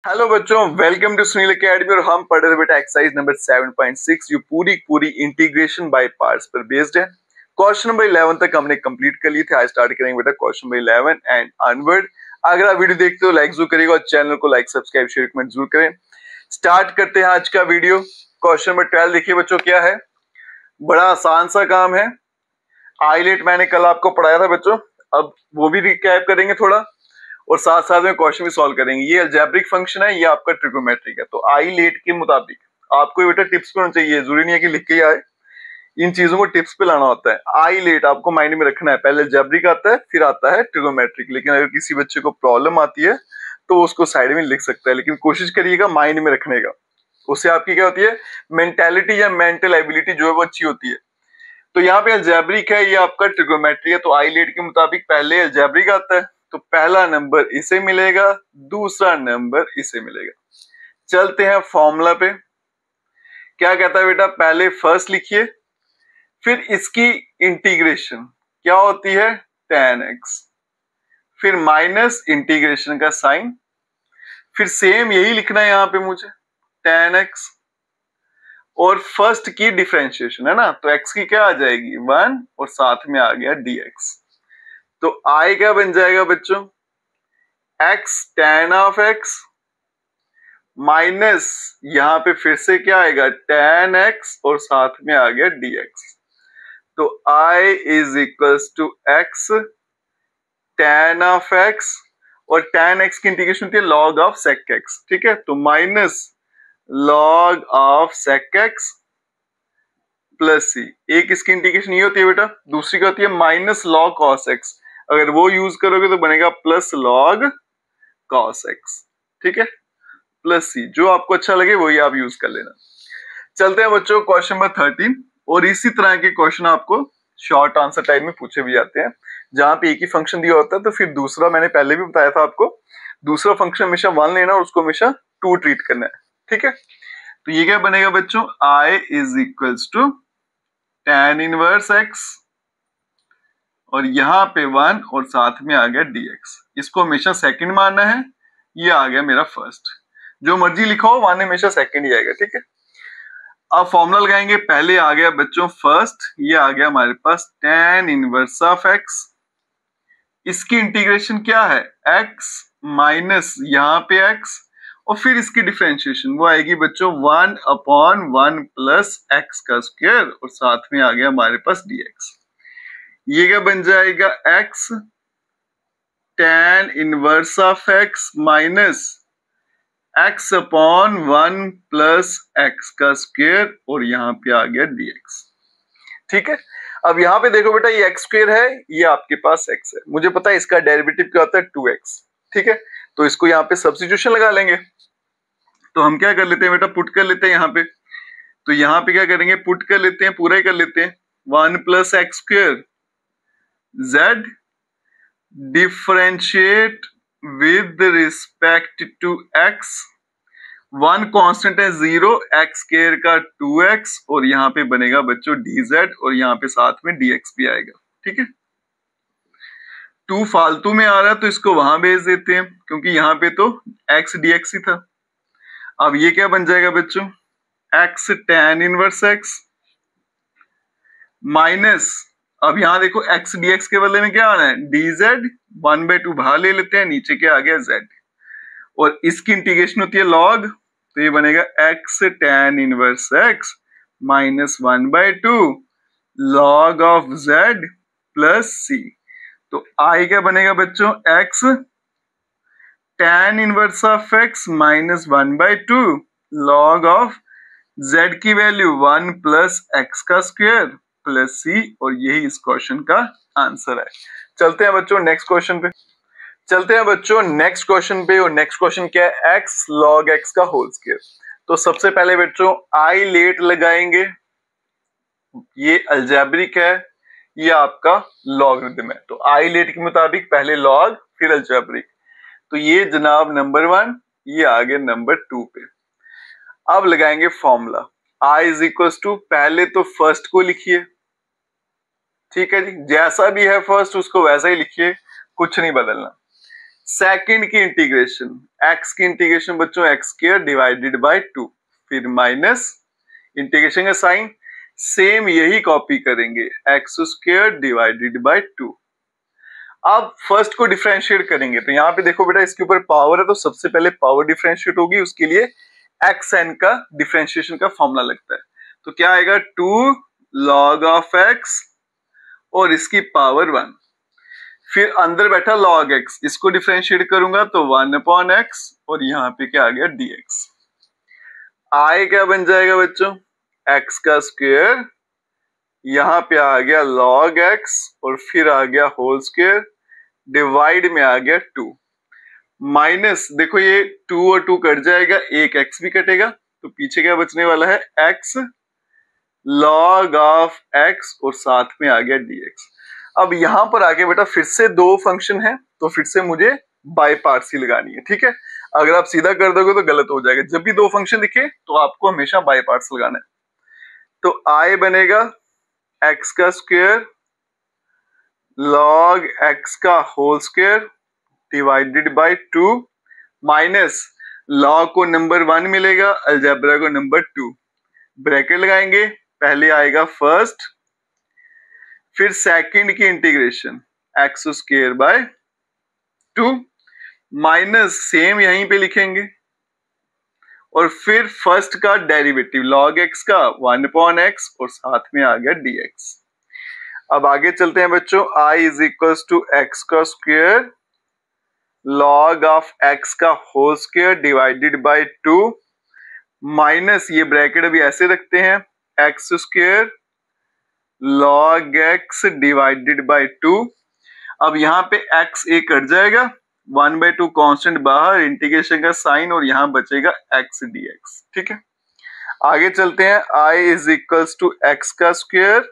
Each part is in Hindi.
हेलो बच्चों, वेलकम टू सुनील अकेडमी। और हम पढ़ रहे बेटा एक्सरसाइज नंबर 7.6 जो पूरी इंटीग्रेशन बाय पार्ट्स पर बेस्ड है। क्वेश्चन नंबर 11 तक हमने कंप्लीट कर लिए थे। आज स्टार्ट करेंगे बेटा क्वेश्चन नंबर 11 एंड अनवर्ड। अगर आप वीडियो देखते हो लाइक जरूर करिएगा और चैनल को लाइक सब्सक्राइब शेयर कमेंट जरूर करें। स्टार्ट करते हैं आज का वीडियो। क्वेश्चन नंबर 12 देखिए बच्चों, क्या है, बड़ा आसान सा काम है। आईलेट मैंने कल आपको पढ़ाया था बच्चों, अब वो भी रिकैप करेंगे थोड़ा और साथ साथ में क्वेश्चन भी सॉल्व करेंगे। ये अलजेब्रिक फंक्शन है, ये आपका ट्रिगोमेट्रिक है। तो आई लेट के मुताबिक आपको बेटा टिप्स पे होना चाहिए, जरूरी नहीं है कि लिख के ही आए, इन चीजों को टिप्स पे लाना होता है। आई लेट आपको माइंड में रखना है, पहले अलजेब्रिक आता है फिर आता है ट्रिगोमेट्रिक। लेकिन अगर किसी बच्चे को प्रॉब्लम आती है तो उसको साइड में लिख सकता है, लेकिन कोशिश करिएगा माइंड में रखने का। उससे आपकी क्या होती है, मेंटेलिटी या मेंटल एबिलिटी जो है वो अच्छी होती है। तो यहाँ पे अलजेब्रिक है, ये आपका ट्रिगोमेट्री है। तो आई लेट के मुताबिक पहले अलजेब्रिक आता है, तो पहला नंबर इसे मिलेगा, दूसरा नंबर इसे मिलेगा। चलते हैं फॉर्मूला पे। क्या कहता है बेटा, पहले फर्स्ट लिखिए, फिर इसकी इंटीग्रेशन क्या होती है, tan x, फिर माइनस इंटीग्रेशन का साइन, फिर सेम यही लिखना है यहां पे मुझे, tan x, और फर्स्ट की डिफरेंशिएशन है ना, तो x की क्या आ जाएगी 1 और साथ में आ गया dx। तो i क्या बन जाएगा बच्चों, x tan of x minus यहां पे फिर से क्या आएगा tan x और साथ में आ गया dx। तो i is equals to x tan of x, और tan x की इंटीग्रेशन होती है log ऑफ sec x, ठीक है। तो minus log of sec x plus c। एक इसकी इंटीग्रेशन ये होती है बेटा, दूसरी क्या होती है माइनस log cos x। अगर वो यूज करोगे तो बनेगा प्लस log cos x, ठीक है, प्लस सी। जो आपको अच्छा लगे वही आप यूज कर लेना। चलते हैं बच्चों क्वेश्चन नंबर 13। और इसी तरह के क्वेश्चन आपको शॉर्ट आंसर टाइप में पूछे भी जाते हैं, जहां पे एक ही फंक्शन दिया होता है तो फिर दूसरा, मैंने पहले भी बताया था आपको, दूसरा फंक्शन हमेशा 1 लेना और उसको हमेशा 2 ट्रीट करना है, ठीक है। तो ये क्या बनेगा बच्चों, i is equals to tan inverse x, और यहाँ पे 1 और साथ में आ गया dx। इसको हमेशा सेकंड मानना है, ये आ गया मेरा फर्स्ट। जो मर्जी लिखो 1 हमेशा सेकंड ही आएगा, ठीक है। अब फॉर्मूला लगाएंगे। पहले आ गया बच्चों फर्स्ट, ये आ गया हमारे पास tan इनवर्स ऑफ x। इसकी इंटीग्रेशन क्या है, x माइनस यहाँ पे x, और फिर इसकी डिफरेंशिएशन वो आएगी बच्चों 1/1 प्लस x का स्क्वायर, और साथ में आ गया हमारे पास dx। ये क्या बन जाएगा, x tan inverse of x minus x/1 plus x का स्क्वायर, और यहाँ पे आ गया dx, ठीक है। अब यहाँ पे देखो बेटा, ये x स्क्वायर है, ये आपके पास x है, मुझे पता है इसका डेरिवेटिव क्या होता है 2x, ठीक है। तो इसको यहाँ पे सब्स्टिट्यूशन लगा लेंगे। तो हम क्या कर लेते हैं बेटा, पुट कर लेते हैं यहाँ पे। तो यहाँ पे क्या करेंगे, पुट कर लेते हैं, पूरा ही कर लेते हैं, 1 plus x square z differentiate with respect to x। 1 constant है 0, x स्क्वायर का 2x, और यहाँ पे बनेगा बच्चों dz, और यहाँ पे साथ में dx भी आएगा, ठीक है। 2 फालतू में आ रहा है तो इसको वहां भेज देते हैं, क्योंकि यहाँ पे तो x dx ही था। अब ये क्या बन जाएगा बच्चों, x tan inverse x minus, अब यहाँ देखो x dx के बदले में क्या आना है dz, 1/2 बाहर ले लेते हैं, नीचे क्या आ गया z, और इसकी इंटीग्रेशन होती है log, तो ये बनेगा x tan inverse x minus 1/2 log of z plus c। तो i क्या बनेगा बच्चों, x tan inverse of x minus 1/2 log of z की वैल्यू 1 प्लस x का स्क्वायर प्लस c, और यही इस क्वेश्चन का आंसर है। चलते हैं बच्चों नेक्स्ट क्वेश्चन पे। चलते हैं बच्चों नेक्स्ट क्वेश्चन पे, और नेक्स्ट क्वेश्चन क्या है, x log x का होल स्क्वायर। तो सबसे पहले बच्चों आई लेट लगाएंगे, ये अलजेब्रिक है, ये आपका लॉगरिथम है। तो आई लेट के मुताबिक पहले लॉग फिर अलजेब्रिक। तो ये जनाब नंबर 1, ये आ गया नंबर 2 पे। अब लगाएंगे formula, i is equal to, पहले तो फर्स्ट को लिखिए, ठीक है जी, जैसा भी है फर्स्ट उसको वैसा ही लिखिए, कुछ नहीं बदलना। सेकंड की इंटीग्रेशन, x की इंटीग्रेशन बच्चों x स्क्वायर डिवाइडेड बाय 2, फिर माइनस इंटीग्रेशन का साइन सेम यही कॉपी करेंगे, x स्क्वायर डिवाइडेड बाय 2। अब फर्स्ट को डिफरेंशिएट करेंगे तो यहाँ पे देखो बेटा इसके ऊपर पावर है तो सबसे पहले पावर डिफरेंशिएट होगी, उसके लिए xn का डिफरेंशिएशन का फॉर्मूला लगता है। तो क्या आएगा 2 log ऑफ x और इसकी पावर 1, फिर अंदर बैठा log x, इसको डिफरेंशिएट करूंगा तो 1/x और यहाँ पे क्या आ गया dx। आए क्या बन जाएगा बच्चों x का स्क्वायर, यहाँ पे आ गया log x और फिर आ गया होल स्क्वायर, डिवाइड में आ गया 2, माइनस देखो ये 2 और 2 कट जाएगा, एक x भी कटेगा तो पीछे क्या बचने वाला है x log ऑफ x और साथ में आ गया dx। अब यहां पर आके बेटा फिर से दो फंक्शन है तो फिर से मुझे बाय पार्ट्स ही लगानी है, ठीक है। अगर आप सीधा कर दोगे तो गलत हो जाएगा, जब भी दो फंक्शन दिखे तो आपको हमेशा बाय पार्ट्स लगाना है। तो i बनेगा x का स्क्वायर log x का whole square divided by 2, minus log को नंबर 1 मिलेगा, अलजेब्रा को नंबर 2, ब्रैकेट लगाएंगे, पहले आएगा फर्स्ट, फिर सेकंड की integration x square by 2, minus same यहीं पे लिखेंगे और फिर फर्स्ट का डेरिवेटिव log x का 1/x और साथ में आ गया dx। अब आगे चलते हैं बच्चों, i is equals to x का स्क्वायर log ऑफ x का whole square divided by 2, minus ये ब्रैकेट अभी ऐसे रखते हैं x square log x divided by 2। अब यहाँ पे x एक कट जाएगा, 1/2 कांस्टेंट बाहर, इंटीग्रेशन का साइन और यहाँ बचेगा x dx, ठीक है। आगे चलते हैं, i is equals to x का स्क्वायर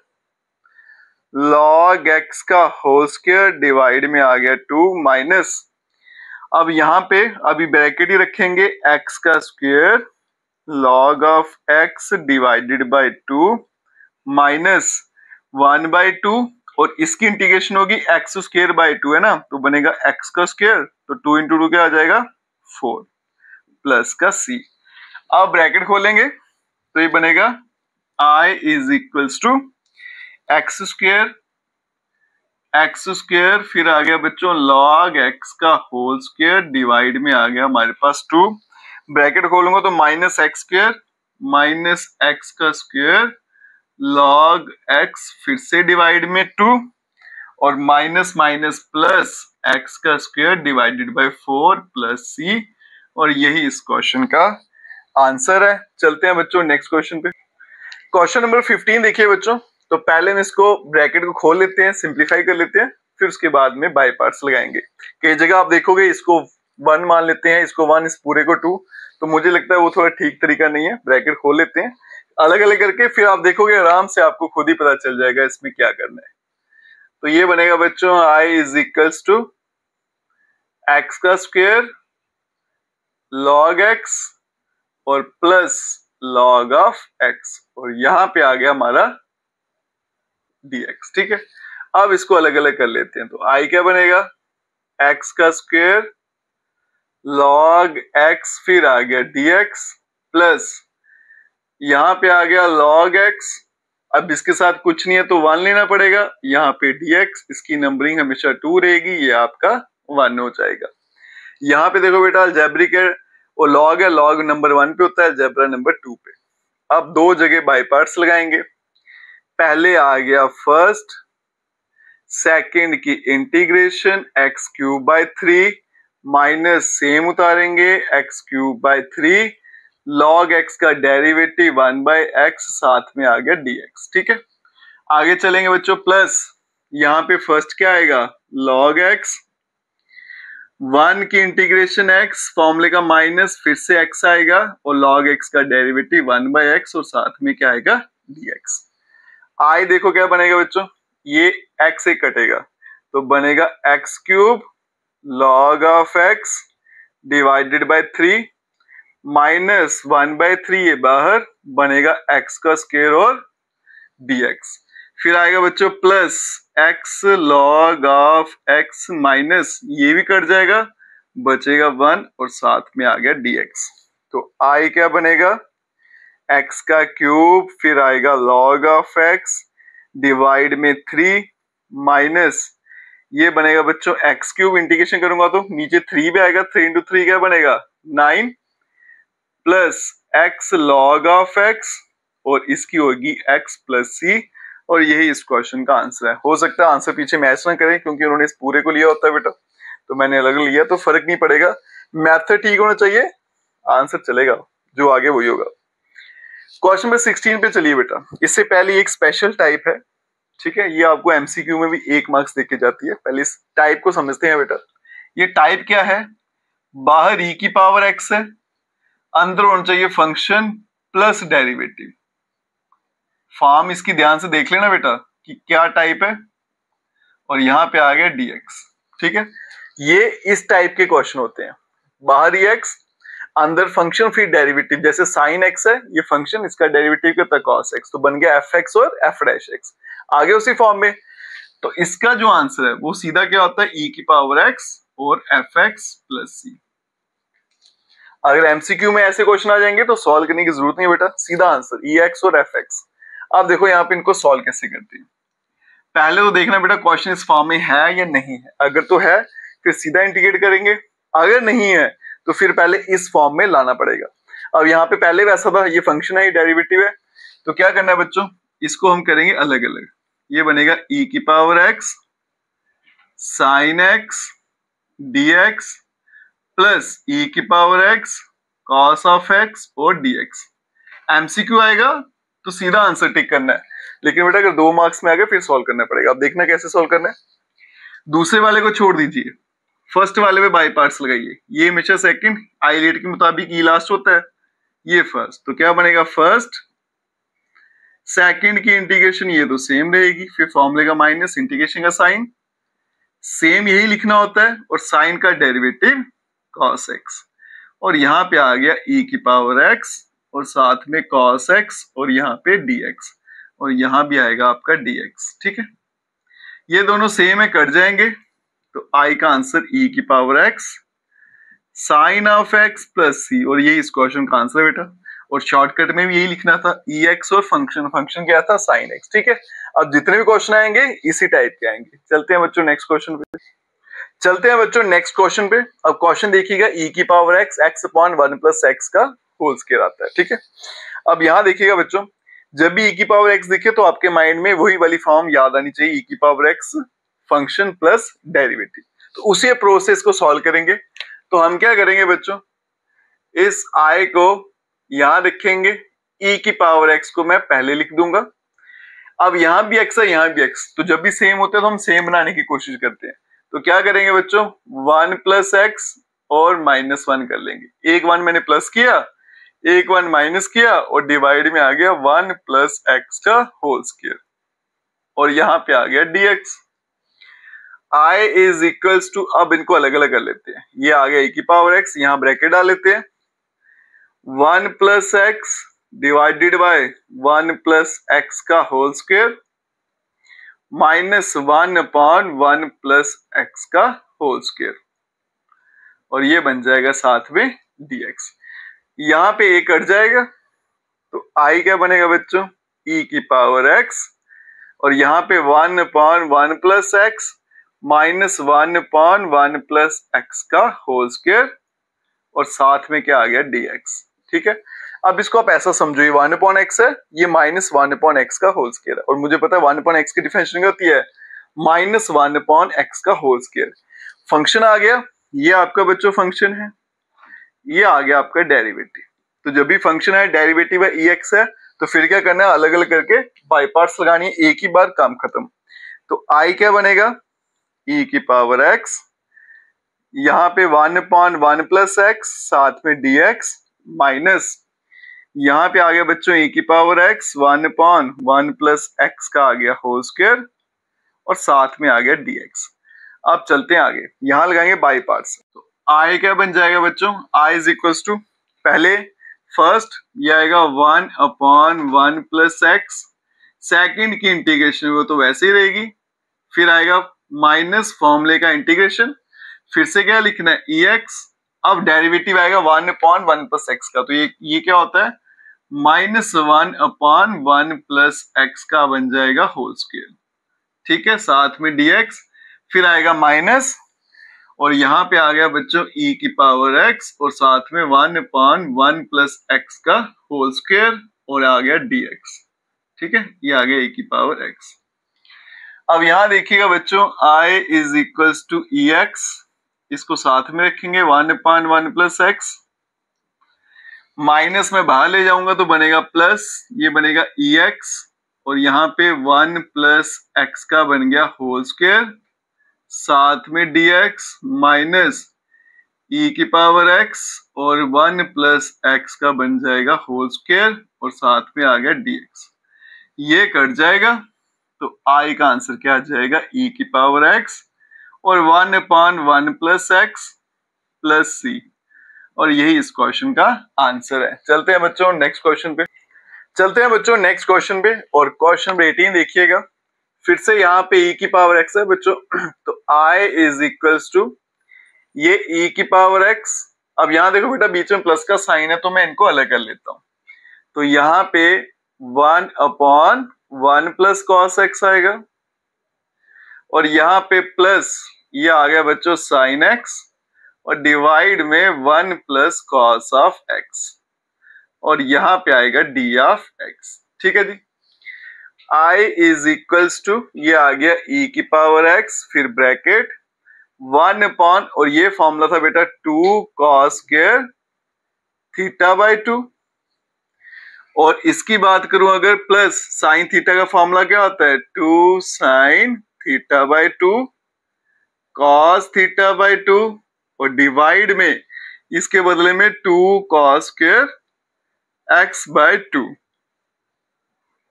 log x का होल स्क्वायर डिवाइड में आ गया 2, माइनस अब यहाँ पे अभी ब्रैकेट ही रखेंगे x का square log of x divided by 2 minus 1/2 और इसकी इंटीग्रेशन होगी x स्क्वायर बाय 2 है ना, तो बनेगा x का स्क्वायर, तो 2 इंटू 2 क्या आ जाएगा 4 प्लस का c। अब ब्रैकेट खोलेंगे तो ये बनेगा i is equals to x square फिर आ गया बच्चों log x का होल स्क्वायर डिवाइड में आ गया हमारे पास 2, ब्रैकेट खोलूंगा तो minus x square minus x का स्क्वायर log x फिर से डिवाइड में 2 और माइनस माइनस प्लस x का square divided by 4 plus c, और यही इस क्वेश्चन का आंसर है। चलते हैं बच्चों नेक्स्ट क्वेश्चन पे। क्वेश्चन नंबर 15 देखिए बच्चों, तो पहले हम इसको ब्रैकेट को खोल लेते हैं, सिंप्लीफाई कर लेते हैं, फिर उसके बाद में बाय पार्ट्स लगाएंगे। कई जगह आप देखोगे इसको 1 मान लेते हैं, इसको 1, इस पूरे को 2, तो मुझे लगता है वो थोड़ा ठीक तरीका नहीं है। ब्रैकेट खोल लेते हैं अलग अलग करके, फिर आप देखोगे आराम से आपको खुद ही पता चल जाएगा इसमें क्या करना है। तो ये बनेगा बच्चों i is equals to x का स्क्वायर log x और प्लस log ऑफ x और यहाँ पे आ गया हमारा dx, ठीक है। अब इसको अलग अलग कर लेते हैं, तो i क्या बनेगा x का स्क्वायर log x फिर आ गया dx प्लस यहाँ पे आ गया log x, अब इसके साथ कुछ नहीं है तो 1 लेना पड़ेगा, यहाँ पे dx, इसकी नंबरिंग हमेशा 2 रहेगी, ये आपका 1 हो जाएगा। यहाँ पे देखो बेटा अलजेब्रिक है और log है, log नंबर 1 पे होता है, अलजेब्रा नंबर 2 पे। अब दो जगह बाय पार्ट्स लगाएंगे, पहले आ गया फर्स्ट, सेकंड की integration x cube by 3 minus same उतारेंगे x cube by 3 log x का डेरिवेटिव 1/x साथ में आ गया dx, ठीक है। आगे चलेंगे बच्चों, प्लस यहाँ पे फर्स्ट क्या आएगा log x, 1 की इंटीग्रेशन x फॉर्मूले का माइनस फिर से x आएगा और log x का डेरिवेटिव 1/x और साथ में क्या आएगा dx। i देखो क्या बनेगा बच्चों, ये x से कटेगा तो बनेगा x cube log of x divided bye 3 minus 1/3 ये बाहर, बनेगा x का स्क्वायर और dx। फिर आएगा बच्चों plus x log of x minus ये भी कट जाएगा बचेगा 1 और साथ में आ गया dx। तो i क्या बनेगा, x का क्यूब, फिर आएगा log ऑफ x डिवाइड में 3 माइनस ये बनेगा बच्चों x क्यूब, इंटीग्रेशन करूंगा तो नीचे 3 भी आएगा, 3 इंटू 3 क्या बनेगा 9 plus x log of x और इसकी होगी x प्लस c, और यही इस क्वेश्चन का आंसर है। हो सकता है आंसर पीछे मैच ना करें क्योंकि उन्होंने इस पूरे को लिया होता है बेटा, तो मैंने अलग लिया, तो फर्क नहीं पड़ेगा, मैथड ठीक होना चाहिए, आंसर चलेगा, जो आगे वही होगा। क्वेश्चन नंबर 16 पे चलिए बेटा। इससे पहले एक स्पेशल टाइप है, ठीक है, ये आपको एमसीक्यू में भी 1 मार्क्स देके जाती है। पहले इस टाइप को समझते हैं बेटा। ये टाइप क्या है, बाहर e की पावर x है, अंदर होना चाहिए फंक्शन प्लस डेरिवेटिव। फॉर्म इसकी ध्यान से देख लेना बेटा कि क्या टाइप है, और यहां पे आ गया dx, ठीक है। ये इस टाइप के क्वेश्चन होते हैं, बाहर ही x अंदर फंक्शन फिर डेरिवेटिव, जैसे साइन x है ये फंक्शन, इसका डेरिवेटिव कितना cos x, तो बन गया fx और f डैश x, आगे उसी फॉर्म में। तो इसका जो आंसर है वो सीधा क्या होता है, e की पावर x और fx प्लस c। अगर एमसीक्यू में ऐसे क्वेश्चन आ जाएंगे तो सॉल्व करने की जरूरत नहीं बेटा, सीधा आंसर ex और fx। अब देखो यहाँ पे इनको सॉल्व कैसे करते हैं। पहले तो देखना बेटा क्वेश्चन इस फॉर्म में है या नहीं है, अगर तो है फिर सीधा इंटीग्रेट करेंगे, अगर नहीं है तो फिर पहले इस फॉर्म में लाना पड़ेगा। अब यहाँ पे पहले वैसा था, ये फंक्शन है, ये डेरिवेटिव है, तो क्या करना है बच्चों, इसको हम करेंगे अलग अलग। ये बनेगा e की power x sine x dx plus e की power x cos of x और dx। एमसीक्यू आएगा तो सीधा आंसर टिक करना है, लेकिन बेटा अगर 2 मार्क्स में आ गया फिर सॉल्व करना पड़ेगा। अब देखना कैसे सॉल्व करना है। दूसरे वाले को छोड़ दीजिए, फर्स्ट वाले में बाई पार्ट्स लगाइए। ये हमेशा सेकंड, आईलेट के मुताबिक ई लास्ट होता है, ये फर्स्ट, तो क्या बनेगा फर्स्ट सेकंड की इंटीग्रेशन ये तो सेम रहेगी, फिर फॉर्मूले का माइनस इंटीग्रेशन का साइन सेम यही लिखना होता है, और साइन का डेरिवेटिव cos x, और यहाँ पे आ गया e की पावर x और साथ में cos x और यहाँ पे dx, और यहाँ भी आएगा आपका dx, ठीक है। ये दोनों सेम है, कट जाएंगे, तो i का आंसर e की power x sine of x plus c, और ये इस क्वेश्चन का आंसर है बेटा। और शॉर्टकट में भी यही लिखना था ex और फंक्शन क्या था साइन x, ठीक है। अब जितने भी क्वेश्चन आएंगे इसी टाइप के आएंगे। चलते हैं बच्चों नेक्स्ट क्वेश्चन पे, चलते हैं बच्चों नेक्स्ट क्वेश्चन पे। अब क्वेश्चन देखिएगा e की power x x upon 1 plus x का होल स्क्वायर आता है, ठीक है। अब यहाँ देखिएगा बच्चों, जब भी e की पावर x दिखे तो आपके माइंड में वही वाली फॉर्म याद आनी चाहिए, e की power x function plus derivative. तो उसी प्रोसेस को सॉल्व करेंगे। तो हम क्या करेंगे बच्चों, इस i को यहां रखेंगे, e की पावर x को मैं पहले लिख दूंगा। अब यहां भी x है यहां भी x, तो जब भी सेम होते हैं तो हम सेम बनाने की कोशिश करते हैं। तो क्या करेंगे बच्चों, 1 प्लस x और माइनस 1 कर लेंगे। एक 1 मैंने प्लस किया, एक 1 माइनस किया, और डिवाइड में आ गया 1 प्लस x का होल स्क्वायर, और यहां पे आ गया dx। i is equals to, अब इनको अलग अलग कर लेते हैं। ये आ गया e की पावर x, यहां ब्रैकेट डाल लेते हैं, 1 plus x divided by 1 plus x का whole square minus 1 upon 1 plus x का होल स्क्वायर, और ये बन जाएगा साथ में dx। यहां पे a कट जाएगा, तो i क्या बनेगा बच्चों, e की पावर x, और यहां पे 1 upon 1 plus x minus 1 upon 1 plus x का होल स्क्वायर, और साथ में क्या आ गया dx, ठीक है। अब इसको आप ऐसा समझो, ये 1 अपॉन x है, ये माइनस 1 अपॉन x का होल स्क्वायर है, और मुझे पता है 1 अपॉन x की डिफरेंशिएशन क्या होती है, माइनस 1 अपॉन x का होल स्क्वायर। फंक्शन आ गया, ये आपका बच्चों फंक्शन है, ये आ गया आपका डेरिवेटिव। तो जब भी फंक्शन है डेरिवेटिव है ex है, तो फिर क्या करना है, अलग अलग करके बाई पार्ट्स लगानी है, एक ही बार काम खत्म। तो i क्या बनेगा, e की पावर x, यहाँ पे 1 अपॉन 1 प्लस x साथ में dx, माइनस यहाँ पे आ गया बच्चों e की power x 1 upon 1 plus x का आ गया होल स्क्वायर, और साथ में आ गया dx। अब चलते हैं आगे, यहां लगाएंगे बाई पार्ट्स। तो i क्या बन जाएगा बच्चों, i इज इक्वल्स टू, पहले फर्स्ट ये आएगा 1 अपॉन 1 प्लस x, सेकंड की इंटीग्रेशन वो तो वैसे ही रहेगी, फिर आएगा माइनस फॉर्मूले का इंटीग्रेशन, फिर से क्या लिखना है ई एक्स, अब डेरिवेटिव आएगा 1/1 प्लस एक्स का, तो ये क्या होता है -1/1 प्लस एक्स का बन जाएगा होल स्क्वायर, ठीक है, साथ में dx, फिर आएगा माइनस, और यहाँ पे आ गया बच्चों e की पावर x और साथ में 1/1 प्लस एक्स का होल स्क्वायर और आ गया dx, ठीक है, ये आ गया e की पावर x। अब यहाँ देखिएगा बच्चों I is equals to e x, इसको साथ में रखेंगे 1/1 प्लस एक्स, माइनस में बाहर ले जाऊंगा तो बनेगा प्लस, ये बनेगा ई एक्स और यहाँ पे 1 प्लस एक्स का बन गया होल स्क्वायर, साथ में dx माइनस e की पावर x और 1 प्लस एक्स का बन जाएगा होल स्क्वायर और साथ में आ गया dx, ये कट जाएगा तो I का आंसर क्या आ जाएगा e की पावर x और 1/1 प्लस एक्स प्लस c, और यही इस क्वेश्चन का आंसर है। चलते हैं बच्चों नेक्स्ट क्वेश्चन पे, और क्वेश्चन नंबर 18 देखिएगा। फिर से यहाँ पे e की पावर x है बच्चों, तो I इज इक्वल्स टू ये e की पावर x, अब यहाँ देखो बेटा बीच में प्लस का साइन है तो मैं इनको अलग कर लेता हूं, तो यहाँ पे 1/1 प्लस कॉस x आएगा और यहाँ पे प्लस ये आ गया बच्चों साइन x और डिवाइड में 1 प्लस कॉस ऑफ x और यहाँ पे आएगा d ऑफ x, ठीक है जी। I इज इक्वल्स टू ये आ गया e की पावर x, फिर ब्रैकेट 1/, और ये फॉर्मूला था बेटा 2 cos स्क्वायर थीटा बाई 2, और इसकी बात करूं अगर प्लस साइन थीटा का फॉर्मूला क्या होता है 2 sine theta by 2 cos theta by 2 और डिवाइड में इसके बदले में 2 cos स्क्वायर x बाई 2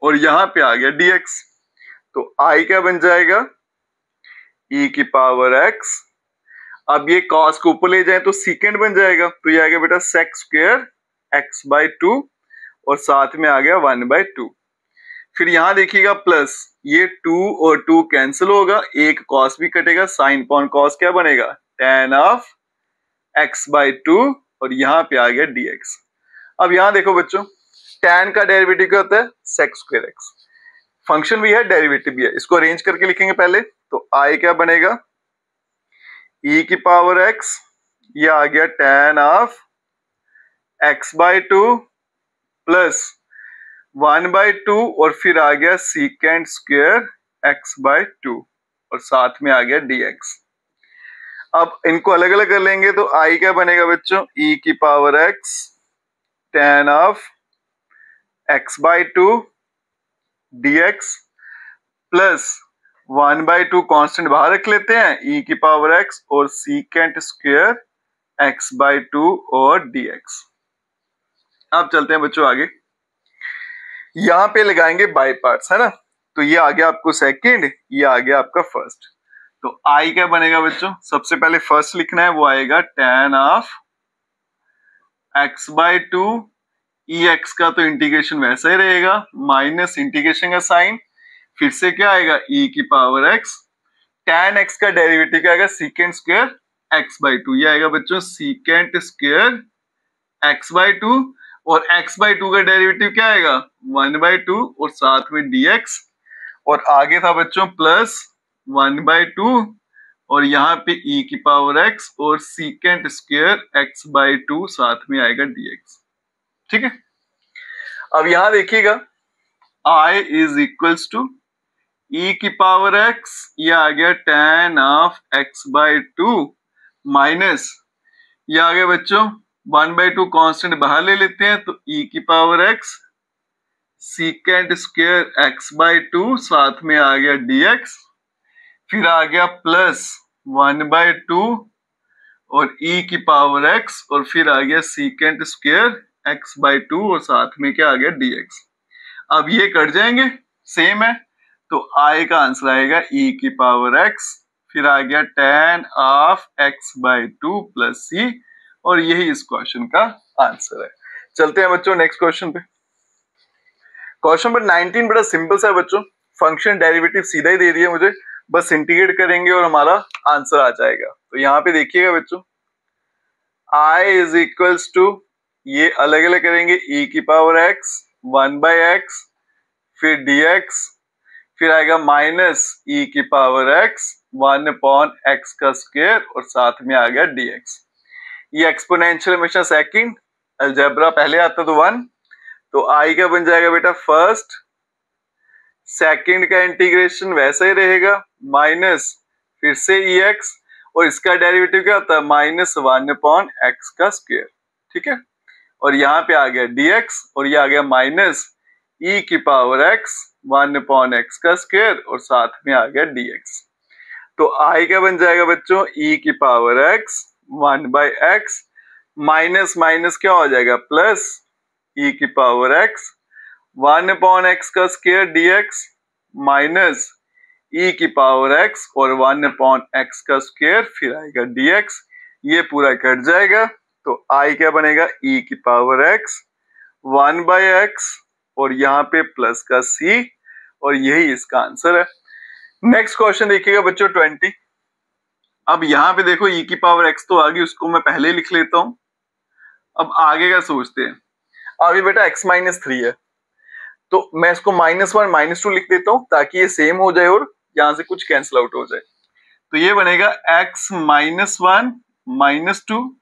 और यहां पे आ गया dx, तो I क्या बन जाएगा e की पावर x, अब ये cos को ऊपर ले जाए तो सेकेंड बन जाएगा, तो ये आ गया बेटा sec स्क्वायर x बाई 2 और साथ में आ गया 1/2, फिर यहां देखिएगा प्लस ये 2 और 2 कैंसिल होगा, एक cos भी कटेगा, साइन पॉन cos क्या बनेगा tan ऑफ x बाई 2 और यहाँ पे आ गया dx। अब यहाँ देखो बच्चों tan का डेरिवेटिव क्या होता है sec स्क्वायर x, फंक्शन भी है डेरिवेटिव भी है, इसको अरेंज करके लिखेंगे पहले, तो I क्या बनेगा e की पावर x, ये आ गया tan of x by 2 plus 1/2 और फिर आ गया सीकेंड स्क्वायर x बाई 2 और साथ में आ गया dx। अब इनको अलग अलग कर लेंगे तो I क्या बनेगा बच्चों e की power x tan of x by 2 dx plus 1/2 constant बाहर रख लेते हैं, e की पावर x और सीकेंट स्क्वायर x बाई 2 और dx। अब चलते हैं बच्चों आगे, यहां पे लगाएंगे बाय पार्ट्स, है ना, तो ये आ गया आपको सेकेंड, ये आ गया आपका फर्स्ट, तो I क्या बनेगा बच्चों, सबसे पहले फर्स्ट लिखना है, वो आएगा tan of x by 2, ex का तो इंटीग्रेशन वैसा ही रहेगा, माइनस इंटीग्रेशन का साइन, फिर से क्या आएगा e की पावर x, tan x का डेरिवेटिव क्या आएगा सीकेंड स्क्वायर x बाई 2, ये आएगा बच्चों सीकेंट स्क्वायर x बाई 2 और x बाई 2 का डेरिवेटिव क्या आएगा 1/2 और साथ में dx, और आगे था बच्चों प्लस 1/2 और यहाँ पे e की पावर x और सीकेंट स्क्वायर x बाई 2 साथ में आएगा dx, ठीक है। अब यहां देखिएगा I is equals to e की पावर x, ये आ गया tan of x by 2 minus ये आ गया बच्चों 1/2 कांस्टेंट बाहर ले लेते हैं, तो e की power x secant square x by 2 साथ में आ गया dx, फिर आ गया प्लस 1/2 और e की पावर x और फिर आ गया सीकेंट स्क्वायर x बाई 2 और साथ में क्या आ गया dx। अब ये कट जाएंगे सेम है, तो I का आंसर आएगा e की पावर x, फिर आ गया tan of x by 2 plus c, और यही इस क्वेश्चन का आंसर है। चलते हैं बच्चों नेक्स्ट क्वेश्चन पे। क्वेश्चन नंबर 19 बड़ा सिंपल सा है बच्चों, फंक्शन डेरिवेटिव सीधा ही दे दिया मुझे, बस इंटीग्रेट करेंगे और हमारा आंसर आ जाएगा। तो यहाँ पे देखिएगा बच्चों, i इज इक्वल्स टू, ये अलग अलग करेंगे, e की पावर x 1/x, फिर dx, फिर आएगा माइनस e की पावर x 1/x का स्क्वायर और साथ में आ गया dx। ये एक्सपोनेंशियल हमेशा सेकंड, अलजेब्रा पहले आता तो 1, तो i का बन जाएगा बेटा फर्स्ट, सेकंड का इंटीग्रेशन वैसा ही रहेगा माइनस फिर से ex, और इसका डेरिवेटिव क्या होता है -1/x का स्क्वायर, ठीक है। और यहाँ पे आ गया dx और ये आ गया माइनस e की पावर x 1/x का स्क्वायर और साथ में आ गया dx। तो i का बन जाएगा बच्चों e की power x 1/x, minus minus क्या हो जाएगा प्लस e की पावर x 1/x का स्क्वायर dx माइनस e की पावर x और 1/x का स्क्वायर फिर आएगा dx, ये पूरा कट जाएगा। तो i क्या बनेगा e की पावर x 1/x और यहाँ पे प्लस का c, और यही इसका आंसर है। नेक्स्ट क्वेश्चन देखिएगा बच्चों 20। अब यहाँ पे देखो e की पावर x तो आ गई, उसको मैं पहले लिख लेता हूं। अब आगे का सोचते हैं। अभी बेटा x -3 है, तो मैं इसको -1 -2 लिख देता हूं ताकि ये सेम हो जाए और यहां से कुछ कैंसिल आउट हो जाए। तो ये बनेगा x -1 -2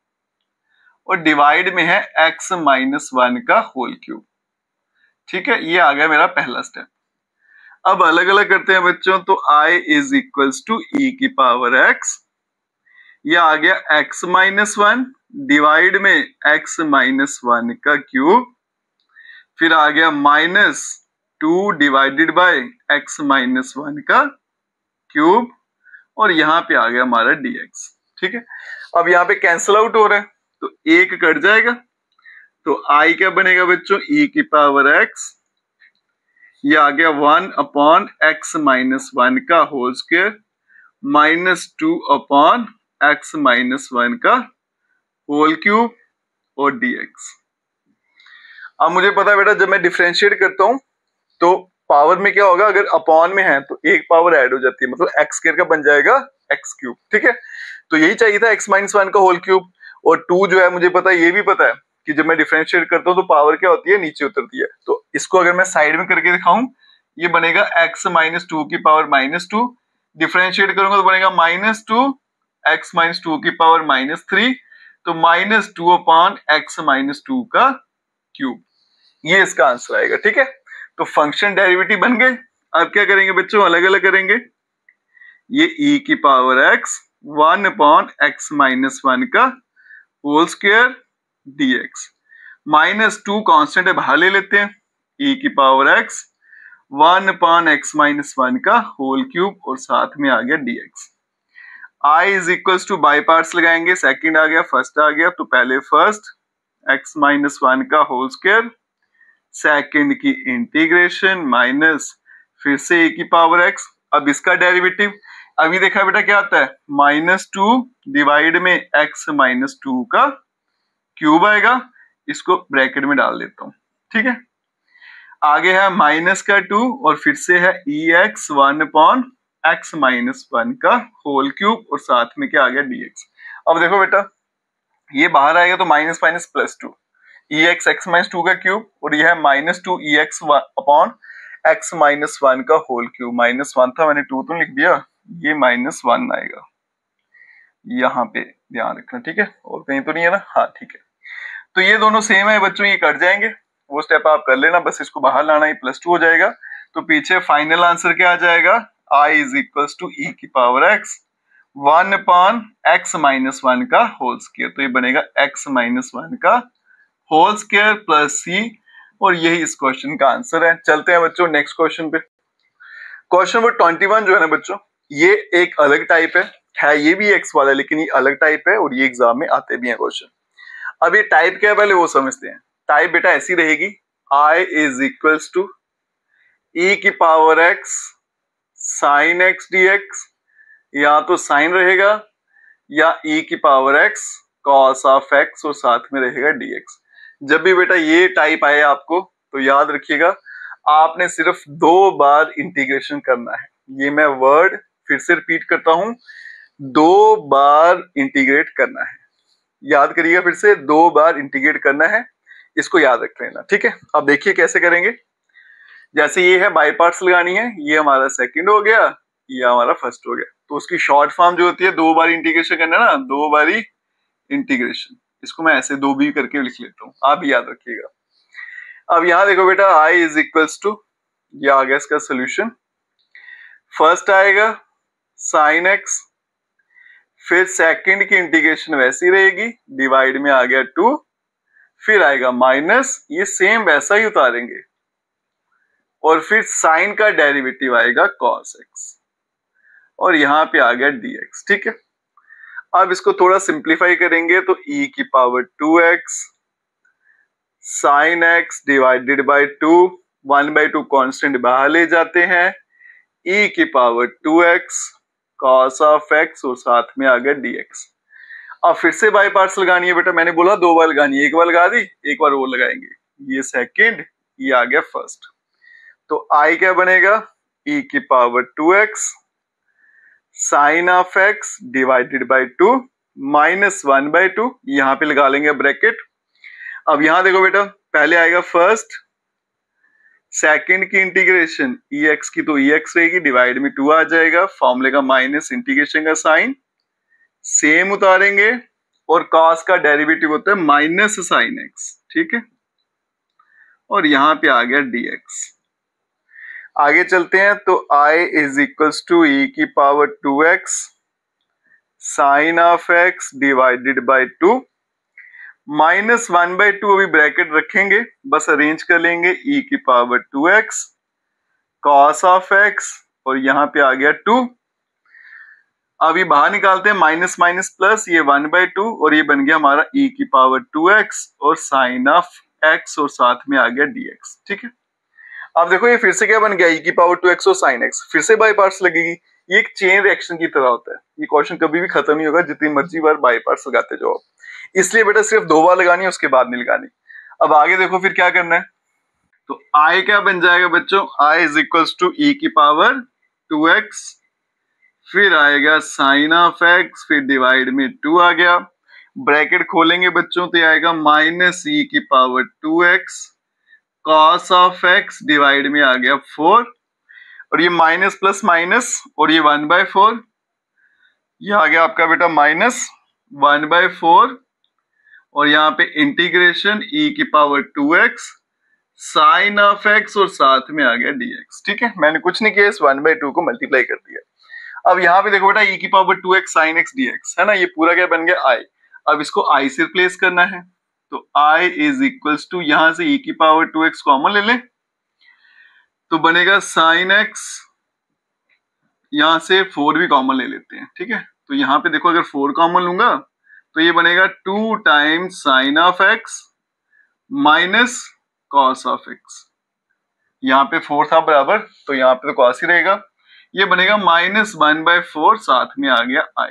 और डिवाइड में है x -1 का होल क्यूब, ठीक है। ये आ गया मेरा पहला स्टेप। अब अलग अलग करते हैं बच्चों, तो i is equals to e की पावर x, ये आ गया x -1 डिवाइड में x -1 का क्यूब, फिर आ गया -2 डिवाइडेड बाय x -1 का क्यूब, और यहाँ पे आ गया हमारा dx, ठीक है। अब यहाँ पे कैंसिल आउट हो रहा है तो एक कट जाएगा, तो i क्या बनेगा बच्चों e की पावर x, ये आ गया 1/x -1 का होल स्क्वायर -2/x -1 का होल क्यूब और dx। अब मुझे पता है बेटा जब मैं डिफरेंशिएट करता हूं तो पावर में क्या होगा, अगर अपॉन में है तो एक पावर ऐड हो जाती है, मतलब x स्क्वायर का बन जाएगा x क्यूब, ठीक है। तो यही चाहिए था x -1 का होल क्यूब, और 2 जो है मुझे पता है, ये भी पता है कि जब मैं डिफरेंशिएट करता हूं तो पावर क्या होती है नीचे उतरती है। तो इसको अगर मैं साइड में करके दिखाऊं, ये बनेगा x -2 की पावर -2, डिफरेंशिएट करूंगा तो बनेगा -2 x -2 की पावर -3, तो -2/x -2 का क्यूब, ये इसका आंसर आएगा, ठीक है। तो फंक्शन डेरिवेटिव बन गए। अब क्या करेंगे बच्चों, अलग अलग करेंगे। ये e की पावर x 1/x -1 का होल स्क्वायर dx, -2 कांस्टेंट है बाहर ले लेते हैं, e की पावर x 1/x -1 का होल क्यूब और साथ में आ गया dx। i is equals two by parts लगाएंगे, सेकंड आ गया फर्स्ट आ गया, तो पहले फर्स्ट x -1 का होल स्क्वायर, सेकंड की इंटीग्रेशन माइनस फिर से e की पावर x। अब इसका डेरिवेटिव अभी देखा बेटा क्या आता है, -2 डिवाइड में x -2 का क्यूब आएगा, इसको ब्रैकेट में डाल देता हूं, ठीक है। आगे है माइनस का 2 और फिर से है ex 1/x -1 का होल क्यूब और साथ में क्या आ गया dx। अब देखो बेटा ये बाहर आएगा तो माइनस माइनस +2 ex x -2 का क्यूब, और यह है -2 ex अपॉन x -1 का होल क्यूब, -1 था मैंने 2 तो लिख दिया, ये -1 आएगा, यहाँ पे ध्यान रखना, ठीक है। और कहीं तो नहीं है ना, हाँ ठीक है। तो ये दोनों सेम है बच्चों, ये कट जाएंगे, वो स्टेप आप कर लेना, बस इसको बाहर लाना, ही +2 हो जाएगा। तो पीछे फाइनल आंसर क्या आ जाएगा, i is equals to e की पावर x 1/x -1 का होल स्क्वायर, तो ये बनेगा x -1 का होल स्क्वायर प्लस c, और यही इस क्वेश्चन का आंसर है। चलते हैं बच्चों नेक्स्ट क्वेश्चन पे। क्वेश्चन नंबर 21 जो है ना बच्चों, ये एक अलग टाइप है ये भी एक्स वाला, लेकिन ये अलग टाइप है और ये एग्जाम में आते भी हैं क्वेश्चन। अब ये टाइप क्या है पहले वो समझते हैं। टाइप बेटा ऐसी रहेगी, i is equals to e की power x sin x dx, या तो साइन रहेगा या e की power x cos of x और साथ में रहेगा dx। जब भी बेटा ये टाइप आए आपको तो याद रखिएगा आपने सिर्फ 2 बार इंटीग्रेशन करना है। ये मैं वर्ड फिर से रिपीट करता हूं, 2 बार इंटीग्रेट करना है। याद करिएगा फिर से, 2 बार इंटीग्रेट करना है, इसको याद रख लेना, ठीक है। अब देखिए कैसे करेंगे। जैसे ये है बाई पार्ट्स लगानी है, ये हमारा सेकंड हो गया, ये हमारा फर्स्ट हो गया, तो उसकी शॉर्ट फॉर्म जो होती है 2 बार इंटीग्रेशन करना है ना, 2 बारी इंटीग्रेशन। इसको मैं ऐसे 2 भी करके लिख लेता हूँ, आप भी याद रखिएगा। अब यहाँ देखो बेटा, i इज इक्वल्स टू, ये आ गया इसका सोल्यूशन। फर्स्ट आएगा साइन एक्स, फिर सेकंड की इंटीग्रेशन वैसी रहेगी, डिवाइड में आ गया 2, फिर आएगा माइनस, ये सेम वैसा ही उतारेंगे, और फिर साइन का डेरिवेटिव आएगा cos x, और यहाँ पे आ गया dx, ठीक है। अब इसको थोड़ा सिंप्लीफाई करेंगे तो e की power 2x sine x divided by 2, 1/2 constant बाहर ले जाते हैं, e की power 2x cos of x, और साथ में आ गया dx। अब फिर से बाई पार्ट्स लगानी है बेटा, मैंने बोला 2 बार लगानी है, एक बार लगा दी, एक बार वो लगाएंगे, ये सेकंड, ये आ गया फर्स्ट। तो i क्या बनेगा, e की power 2x sine of x divided by 2 minus 1/2, यहां पे लगा लेंगे ब्रैकेट। अब यहां देखो बेटा, पहले आएगा फर्स्ट, सेकंड की इंटीग्रेशन ex की तो ex रहेगी, डिवाइड में 2 आ जाएगा, फॉर्मूले का माइनस इंटीग्रेशन का साइन सेम उतारेंगे, और cos का डेरिवेटिव होता है माइनस साइन x, ठीक है, और यहां पे आ गया dx। आगे चलते हैं, तो i is equals to e की power 2x sine of x divided by 2 minus 1/2, अभी ब्रैकेट रखेंगे, बस अरेंज कर लेंगे, e की power 2x cos of x, और यहाँ पे आ गया 2। अब ये बाहर निकालते हैं, माइनस माइनस प्लस, ये 1/2, और ये बन गया हमारा e की पावर 2x और साइन ऑफ x, और साथ में आ गया dx, ठीक है। अब देखो ये फिर से क्या बन गया, e की पावर 2x और साइन x, फिर से बाई पार्ट्स लगेगी, ये एक चेन रिएक्शन की तरह होता है, ये क्वेश्चन कभी भी खत्म नहीं होगा जितनी मर्जी बार बाई पार्ट्स लगाते जाओ, इसलिए बेटा सिर्फ 2 बार लगानी है, उसके बाद नहीं लगानी। अब आगे देखो फिर क्या करना है, तो i क्या बन जाएगा बच्चों, i is equals to e की पावर 2x, फिर आएगा साइन ऑफ x, फिर डिवाइड में 2 आ गया, ब्रैकेट खोलेंगे बच्चों, तो आएगा माइनस e की power 2x cos of x, divide में आ गया 4, और ये माइनस प्लस माइनस, और ये 1/4, ये आ गया आपका बेटा माइनस 1/4, और यहाँ पे इंटीग्रेशन e की power 2x sine of x, और साथ में आ गया dx, ठीक है। मैंने कुछ नहीं किया, इस 1/2 को मल्टीप्लाई कर दिया। अब यहाँ पे देखो बेटा, e की power 2x sine x dx है ना, ये पूरा क्या बन गया i। अब इसको i से रिप्लेस करना है, तो i इज इक्वल्स टू, यहां से e की पावर 2x कॉमन ले लें, तो बनेगा साइन x, यहां से 4 भी कॉमन ले लेते हैं, ठीक है। तो यहाँ पे देखो, अगर 4 कॉमन लूंगा तो ये बनेगा 2 times sign of x minus cos of x, यहाँ पे 4 था बराबर, तो यहाँ पे तो कॉस ही रहेगा, ये बनेगा माइनस 1/4, साथ में आ गया i।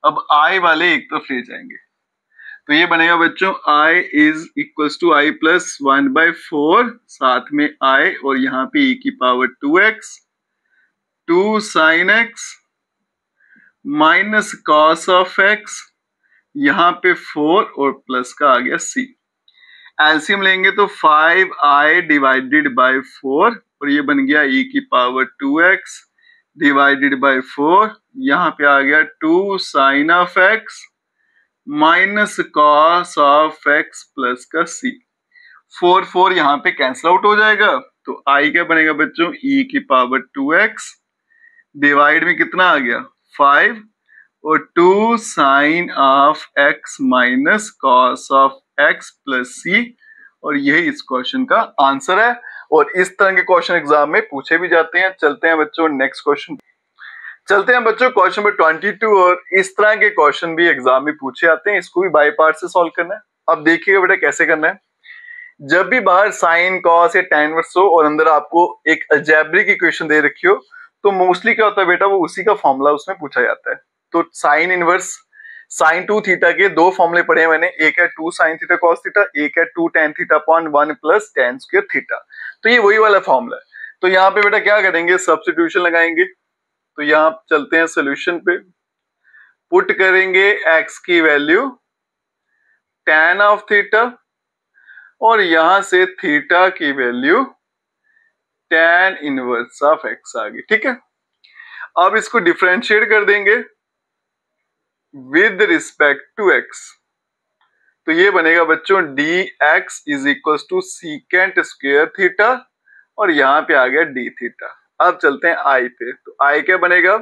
अब i वाले एक तरफ ले जाएंगे, तो ये बनेगा बच्चों i is equals to i plus 1/4, साथ में i, और यहाँ पे e की power 2x 2 sine x minus cos of x, यहाँ पे 4, और प्लस का आ गया c। एलसीएम लेंगे तो 5i डिवाइडेड बाय 4, और ये बन गया e की पावर 2x डिवाइडेड बाय 4, यहाँ पे आ गया 2 sine of x minus cos of x plus का c। 4 यहाँ पे कैंसिल आउट हो जाएगा, तो i क्या बनेगा बच्चों, e की पावर 2x डिवाइड में कितना आ गया 5, और 2 sine of x minus cos of x plus c, और यही इस क्वेश्चन का आंसर है। और इस तरह के क्वेश्चन एग्जाम में पूछे भी जाते हैं। चलते हैं बच्चों नेक्स्ट क्वेश्चन, चलते हैं बच्चों क्वेश्चन नंबर 22, और इस तरह के क्वेश्चन भी एग्जाम में पूछे आते हैं, इसको भी बाई पार्ट से सॉल्व करना है। अब देखिएगा बेटा कैसे करना है, जब भी बाहर साइन कॉस या tan इनवर्स हो और अंदर आपको एक अलजेब्रिक इक्वेशन दे रखी हो, तो मोस्टली क्या होता है बेटा, वो उसी का फॉर्मूला उसमें पूछा जाता है। तो साइन इनवर्स साइन 2 थीटा के 2 फॉर्मूले पढ़े हैं मैंने, एक है 2 साइन थीटा कॉस थीटा, एक है 2 tan theta upon 1 plus tan square theta. तो ये वही वाला फॉर्मूला है। तो यहाँ पे बेटा क्या करेंगे, सब्स्टिट्यूशन लगाएंगे। तो यहाँ चलते हैं सोल्यूशन पे, पुट करेंगे x की वैल्यू tan ऑफ थीटा और यहां से थीटा की value tan inverse of x आ गई। ठीक है, अब इसको डिफरेंशिएट कर देंगे विद रिस्पेक्ट टू x, तो ये बनेगा बच्चों dx is equal to secant square theta और यहां पे आ गया d थीटा। अब चलते हैं i पे, तो i क्या बनेगा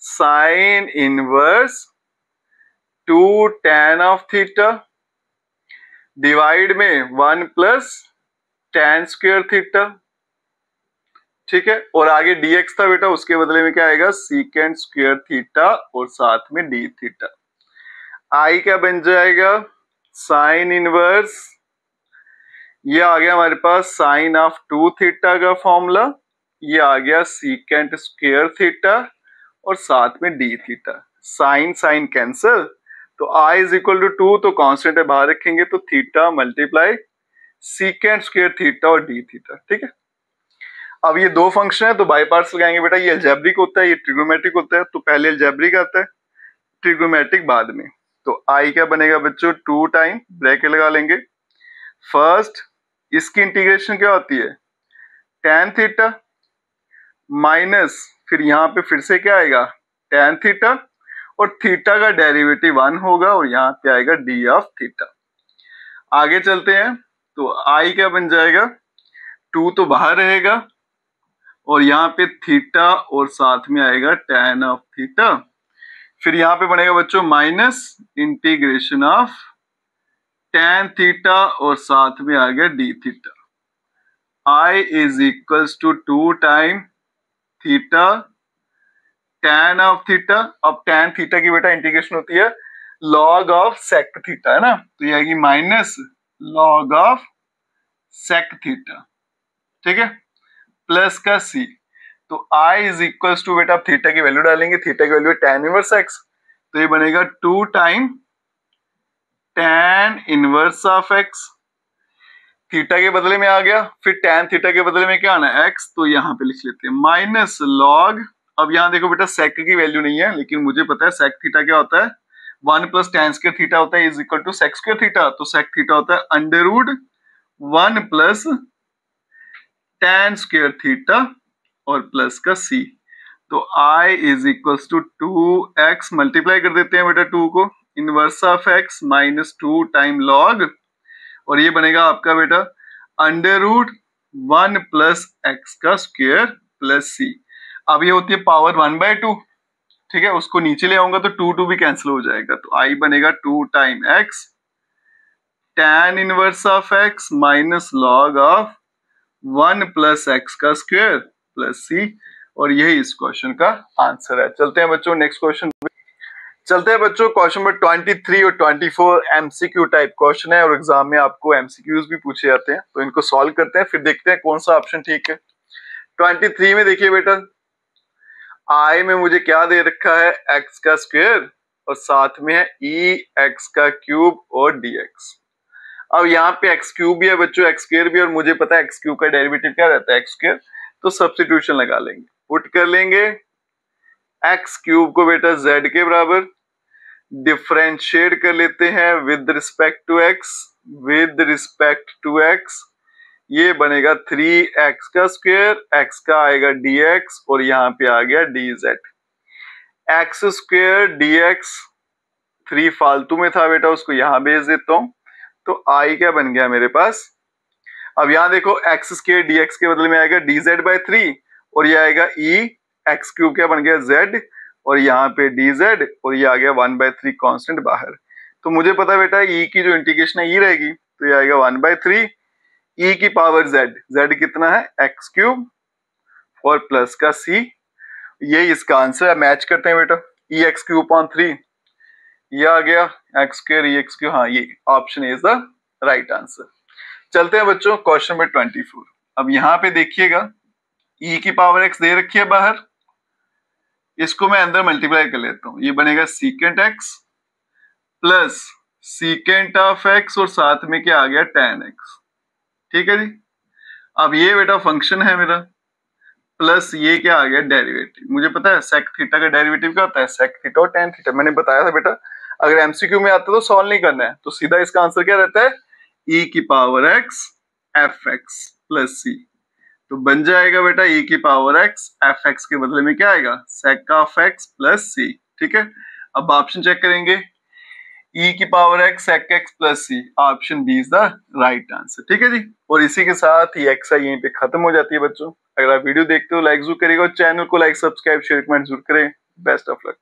sine inverse 2 tan of theta divide में 1 प्लस tan स्क्वायर थीटा। ठीक है, और आगे dx था बेटा, उसके बदले में क्या आएगा सीकेंट स्क्वायर थीटा और साथ में d थीटा। i क्या बन जाएगा साइन इनवर्स, ये आ गया हमारे पास साइन ऑफ 2 थीटा का फॉर्मूला, ये आ गया सीकेंट स्क्वायर थीटा और साथ में d theta. Sine sine cancel, तो i इज इक्वल टू 2, तो कांस्टेंट है बाहर रखेंगे तो theta multiply secant square theta और d थीटा। ठीक है, अब ये दो फंक्शन है तो बाय पार्ट्स लगाएंगे बेटा, ये अलजेब्रिक होता है ये ट्रिग्नोमेट्रिक होता है, तो पहले अलजेब्रिक आता है ट्रिग्नोमेट्रिक बाद में। तो i क्या बनेगा बच्चों 2 टाइम ब्रैकेट लगा लेंगे, फर्स्ट इसकी इंटीग्रेशन क्या होती है tan थीटा माइनस फिर यहाँ पे फिर से क्या आएगा tan थीटा और थीटा का डेरिवेटिव 1 होगा और यहाँ पे आएगा d ऑफ थीटा। आगे चलते हैं, तो i क्या बन जाएगा 2 तो बाहर रहेगा और यहाँ पे थीटा और साथ में आएगा tan ऑफ थीटा, फिर यहाँ पे बनेगा बच्चों minus integration of tan theta और साथ में आ गया d theta. i is equals to 2 time theta tan of theta. अब tan थीटा की बेटा इंटीग्रेशन होती है log ऑफ sec थीटा, है ना, तो ये आएगी minus log of sec theta. ठीक है, प्लस का c, तो i इज इक्वल्स टू बेटा थीटा की वैल्यू डालेंगे, थीटा की वैल्यू tan इनवर्स x, तो ये बनेगा 2 time tan inverse of x, theta के बदले में आ गया, फिर tan थीटा के बदले में क्या आना है x, तो यहाँ पे लिख लेते हैं माइनस log, अब यहाँ देखो बेटा sec की वैल्यू नहीं है लेकिन मुझे पता है sec थीटा क्या होता है 1 प्लस tan स्क्वायर थीटा होता है is equal to sec square theta, तो sec थीटा होता है under root 1 plus tan square theta और प्लस का c, तो i is equals to 2x multiply कर देते हैं बेटा 2 को inverse of x minus 2 time log और ये बनेगा आपका बेटा अंडर रूट 1 प्लस x का स्क्वायर प्लस c। अब ये होती है पावर 1/2, ठीक है, उसको नीचे ले आऊंगा तो 2 भी कैंसिल हो जाएगा, तो i बनेगा 2 time x tan inverse of x minus log of 1 plus x का स्क्वायर प्लस c, और यही इस क्वेश्चन का आंसर है। चलते हैं बच्चों नेक्स्ट क्वेश्चन, चलते हैं बच्चों क्वेश्चन नंबर 23 और 24 एमसीक्यू टाइप क्वेश्चन है और एग्जाम में आपको एमसीक्यूज भी पूछे जाते हैं, तो इनको सॉल्व करते हैं फिर देखते हैं कौन सा ऑप्शन ठीक है। 23 में देखिए बेटा i में मुझे क्या दे रखा है x का स्क्वायर और साथ में है e x का क्यूब और dx। अब यहाँ पे x क्यूब भी है बच्चों x स्क्वायर भी, और मुझे पता है x क्यूब का डेरिवेटिव क्या रहता है x स्क्वायर, तो सब्स्टिट्यूशन लगा लेंगे, पुट कर लेंगे x क्यूब को बेटा z के बराबर, डिफरेंशिएट कर लेते हैं with respect to x, with respect to x, ये बनेगा 3x का स्क्वायर, x का आएगा dx और यहाँ पे आ गया dz, x स्क्वायर dx 3 फालतू में था बेटा उसको यहाँ भेज देता हूँ, तो i क्या बन गया मेरे पास, अब यहाँ देखो x स्क्वायर dx के बदले में आएगा dz/3 और ये आएगा e x क्यूब क्या बन गया z और यहाँ पे dz और ये आ गया 1/3 कांस्टेंट बाहर, तो मुझे पता बेटा e की जो इंटीग्रेशन है e रहेगी, तो ये आएगा 1/3 e की पावर z कितना है x क्यूब और प्लस का c, ये इसका आंसर है। मैच करते हैं बेटा e x क्यूब अपॉन 3, ये आ गया x square e x cube, हाँ ये option is the right answer. चलते हैं बच्चों क्वेश्चन नंबर 24, अब यहाँ पे देखिएगा e की पावर x दे रखी है बाहर, इसको मैं अंदर मल्टीप्लाई कर लेता हूँ, ये बनेगा secant x plus secant of x और साथ में क्या आ गया tan x, ठीक है जी। अब ये बेटा फंक्शन है मेरा, प्लस ये क्या आ गया डेरिवेटिव। मुझे पता है सेक थीटा का डेरिवेटिव क्या होता है, सेक थीटा और टेन थीटा, मैंने बताया था बेटा। अगर एमसीक्यू में आता है तो सॉल्व नहीं करना है, तो सीधा इसका आंसर क्या रहता है, e की power x f x plus c. तो बन जाएगा बेटा e की पावर x एफ एक्स के बदले में क्या आएगा, sec of x plus c. ठीक है, अब ऑप्शन चेक करेंगे, e की power x sec x plus c, option B is the right answer. ठीक है जी, और इसी के साथ ही एक्सरसाइज यहीं पे खत्म हो जाती है बच्चों। अगर आप वीडियो देखते हो लाइक जरूर करिएगा और चैनल को लाइक सब्सक्राइब शेयर कमेंट जरूर करें। Best of luck.